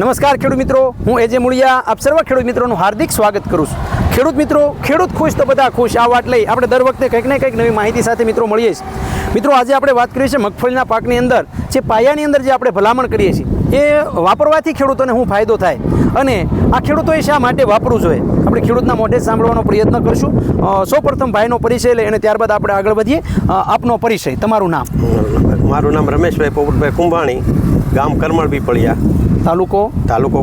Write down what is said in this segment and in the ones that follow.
નમસ્કાર ખેડૂત મિત્રો, હું એજે મુળિયા આપ સર્વ ખેડૂત મિત્રોનું હાર્દિક સ્વાગત કરું છું. ખેડૂત મિત્રો, ખેડૂત ખુશ તો બધા ખુશ. આ વાત લઈ આપણે દર વખતે કંઈક ને કંઈક નવી માહિતી સાથે મિત્રો મળીએ છીએ. મિત્રો, આજે આપણે વાત કરીએ છીએ મગફળીના પાકની અંદર જે પાયાની અંદર જે આપણે ભલામણ કરીએ છીએ એ વાપરવાથી ખેડૂતોને શું ફાયદો થાય અને આ ખેડૂતોએ શા માટે વાપરવું જોઈએ આપણે ખેડૂતના મોઢે સાંભળવાનો પ્રયત્ન કરશું. સૌપ્રથમ ભાઈનો પરિચય લઈ અને ત્યારબાદ આપણે આગળ વધીએ. આપનો પરિચય, તમારું નામ? મારું નામ રમેશભાઈ પોપટભાઈ કુંભાણી, ગામ કરમળ પીપળિયા, તાલુકો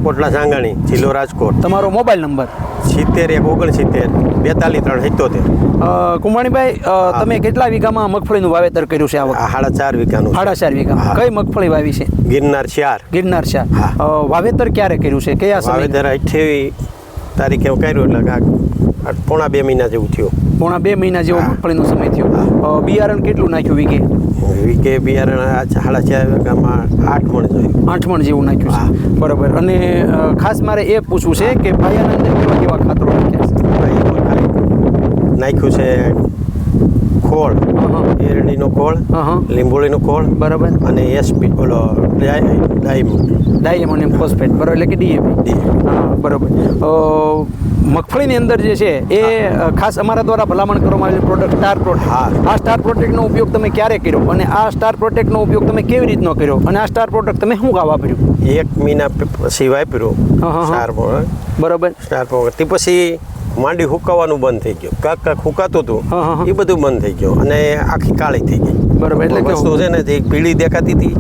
કોટડા સાંગાણી, જિલ્લો રાજકોટ. તમારો મોબાઈલ નંબર? 7169 કુંભાણીભાઈ, તમે કેટલા વીઘામાં મગફળીનું વાવેતર કર્યું છે આ વખતે? 4.5 વીઘાનું. 4.5 વીઘામાં. કઈ મગફળી વાવી છે? ગિરનાર 4. ગિરનાર 4. વાવેતર ક્યારે કર્યું છે, કયા સમયે? વાવેતર 28 તારીખે કર્યું, એટલે પોણા 2 મહિના જેવું થયું. પોણા 2 મહિના જેવો મગફળીનો સમય થયો. બિયારણ કેટલું નાખ્યું વીઘે? વીઘે બિયારણ 4.5 વીઘામાં 8 મણ જોયું. 8 મણ જેવું નાખ્યું છે, બરાબર. અને ખાસ મારે એ પૂછવું છે કે પાયાના અંદર કેવા કેવા ખાતરો નાખ્યું છે? ખોળ, એરડીનો ખોળ, લીંબોળીનો ખોળ, બરાબર, અને એસપી ઓલો ડાયમોનિયમ ફોસ્ફેટ, બરાબર, એટલે કે ડીએપી. બરાબર. મગફળીની અંદર જે છે એ ખાસ અમારા દ્વારા ભલામણ કરવામાં આવેલી પ્રોડક્ટ સ્ટાર પ્રોટેક્ટ. આ સ્ટાર પ્રોટેક્ટનો ઉપયોગ તમે ક્યારે કર્યો અને આ સ્ટાર પ્રોટેક્ટનો ઉપયોગ તમે કેવી રીતનો કર્યો અને આ સ્ટાર પ્રોટેક્ટ તમે શું વાપર્યું? 1 મહિના પછી વાપર્યું સ્ટાર પ્રોટેક્ટ, બરાબર. સ્ટાર પ્રોટેક્ટ પછી માંડી હુકાવાનું બંધ થઈ ગયું. કાંક હુકાતું હતું એ બધું બંધ થઈ ગયું અને આખી કાળી થઈ ગઈ. બરાબર. એટલે વસ્તુ છે ને જે પીળી દેખાતી હતી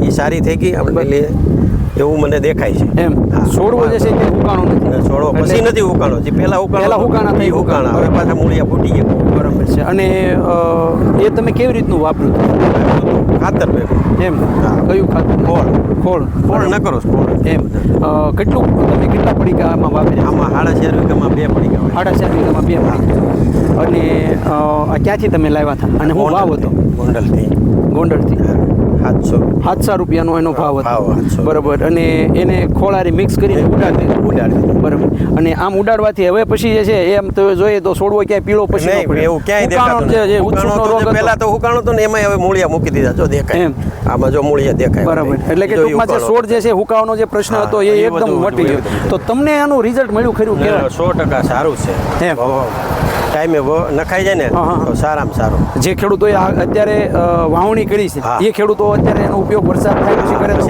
એ સારી થઈ ગઈ આપણે, એવું મને દેખાય છે. એમ છોડવો જે છે તે હુકાણો નથી. છોડવો પછી નથી હુકાણો, જે પહેલા હુકાણા થઈ હુકાણા, હવે પાછા મૂળિયા ફૂટી ગયા. બરાબર છે. અને એ તમે કેવી રીતનું વાપર્યું? ખાતર ભેગું. એમ કયું ખાતર? ખોળ ન કરો ખોળ. એમ કેટલું તમે કેટલા પડીકા આમાં વાપર્યા? આમાં 4.5 વીઘામાં 2 પડીકા. 4.5 વીઘામાં 2 પડીકા. અને આ ક્યાંથી તમે લાવ્યા હતા અને હું ભાવ હતો? ગોંડલથી. 700 રૂપિયાનો એનો ભાવ હતો, બરાબર. અને એને ખોળારી મિક્સ કરીને ઉડાડી, બરાબર. અને આમ ઉડાડવાથી હવે પછી જે છે એમ તો જોઈએ તો છોડવો ક્યાંય પીળો પછી એવું ક્યાંય દેખાતું નથી. પહેલા તો હુકાણો હતો ને એમાં હવે મૂળિયા મૂકી દીધા, જો દેખાય એમ. આમાં જો મૂળિયા દેખાય, બરાબર. એટલે કે ટૂંકમાં જે છોડ જે છે હુકાવાનો જે પ્રશ્ન હતો એ એકદમ મટી ગયો. તો તમને આનું રિઝલ્ટ મળ્યું ખરું? 100% સારું છે. ટાઈમે નખાઈ જાય ને તો સારામાં સારું. જે ખેડૂતોએ અત્યારે વાવણી કરી છે એ ખેડૂતો અત્યારે એનો ઉપયોગ વરસાદ થાય પછી કરે તો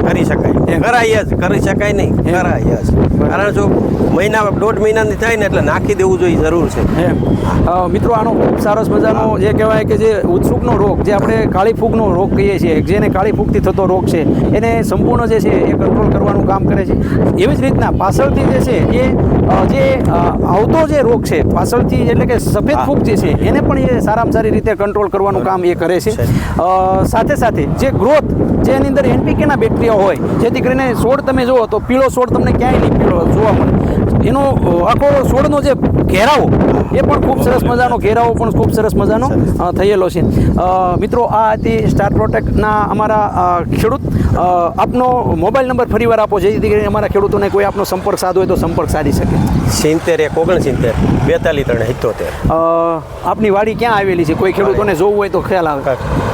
કરી શકાય, કરાય જ, કરી શકાય નહીં, કરાય જ. કારણ જો 1.5 મહિનાની થાય ને એટલે નાખી દેવું જોઈએ, જરૂર છે. મિત્રો, આનો ખૂબ સરસ મજાનો જે કહેવાય કે જે ઉત્સુકનો રોગ, જે આપણે કાળી ફૂગનો રોગ કહીએ છીએ, જેને કાળી ફૂગથી થતો રોગ છે, એને સંપૂર્ણ જે છે એ કંટ્રોલ કરવાનું કામ કરે છે. એવી જ રીતના પાછળથી જે છે એ જે આવતો જે રોગ છે પાછળથી, એટલે કે સફેદ ફૂગ જે છે એને પણ એ સારામાં સારી રીતે કંટ્રોલ કરવાનું કામ એ કરે છે. સાથે સાથે જે ગ્રોથ, જે એની અંદર એનપીકેના બેક્ટેરિયા હોય, જેથી કરીને છોડ તમે જુઓ તો પીળો છોડ તમને ક્યાંય નહીં પીળો જોવા મળે. એનો આખો છોડનો જે ઘેરાવો એ પણ ખૂબ સરસ મજાનો ઘેરાવો પણ ખૂબ સરસ મજાનો થયેલો છે. મિત્રો, આ હતી સ્ટાર પ્રોટેક્ટના અમારા ખેડૂત. આપનો મોબાઈલ નંબર ફરીવાર આપો, જેથી કરીને અમારા ખેડૂતોને કોઈ આપનો સંપર્ક સાધવો હોય તો સંપર્ક સાધી શકે. 7169 આપની વાડી ક્યાં આવેલી છે? કોઈ ખેડૂતોને જોવું હોય તો ખ્યાલ આવે.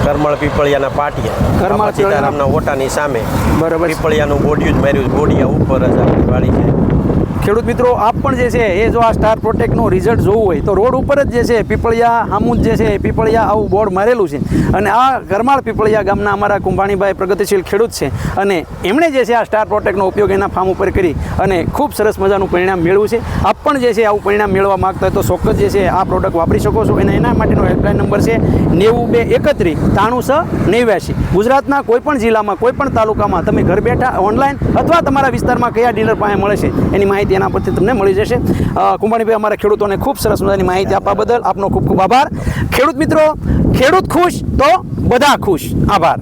કરમળ પીપળિયાના પાટિયા, કરમળ સીતારામના ઓટાની સામે, બરાબર. પીપળિયાનું બોડિયું જ માર્યું, બોડિયા ઉપર જ આપણી વાડી છે. ખેડૂત મિત્રો, આપ પણ જે છે એ જો આ સ્ટાર પ્રોટેક્ટનું રિઝલ્ટ જોવું હોય તો રોડ ઉપર જ જે છે પીપળિયા હામું જે છે પીપળિયા આવું બોર્ડ મારેલું છે. અને આ કરમાળ પીપળિયા ગામના અમારા કુંભાણીભાઈ પ્રગતિશીલ ખેડૂત છે અને એમણે જે છે આ સ્ટાર પ્રોટેક્ટનો ઉપયોગ એના ફાર્મ ઉપર કરી અને ખૂબ સરસ મજાનું પરિણામ મેળવ્યું છે. આપ પણ જે છે આવું પરિણામ મેળવવા માગતા હોય તો ચોક્કસ જે છે આ પ્રોડક્ટ વાપરી શકો છો. અને એના માટેનો હેલ્પલાઇન નંબર છે 9231 93 ગુજરાતના કોઈપણ જિલ્લામાં, કોઈપણ તાલુકામાં તમે ઘર બેઠા ઓનલાઈન અથવા તમારા વિસ્તારમાં કયા ડીલર પાસે મળે છે એની માહિતી એના પરથી તમને મળી જશે. કુંભાણીભાઈ, અમારા ખેડૂતોને ખૂબ સરસ મજાની માહિતી આપવા બદલ આપનો ખૂબ ખૂબ આભાર. ખેડૂત મિત્રો, ખેડૂત ખુશ તો બધા ખુશ. આભાર.